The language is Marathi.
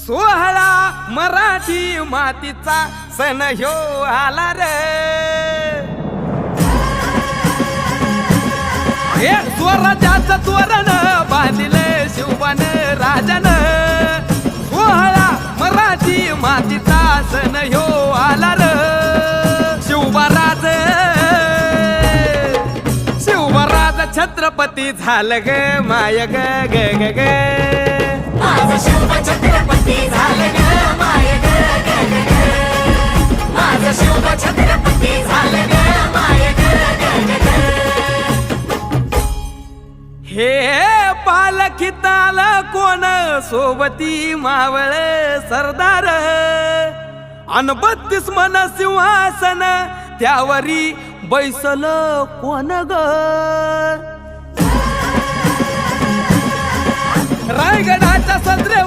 सोहळा मराठी मातीचा सण ह्यो आला रे। हे स्वराज्याचं तोरण बांधिले शिवबान राजान। सोहळा मराठी मातीचा सण ह्यो आला रे। शिवबराज छत्रपती झालं ग माय ग ग ग ग। माझं शिव छत्रपती झालं ग माय ग ग ग ग। माझं शिव छत्रपती झालं ग माय ग ग ग ग। हे पालखीत आलं कोण सोबती मावळ सरदार। अन 32 मन सिंहासन त्यावरी बैसल कोण ग। रायगडाच्या सदरे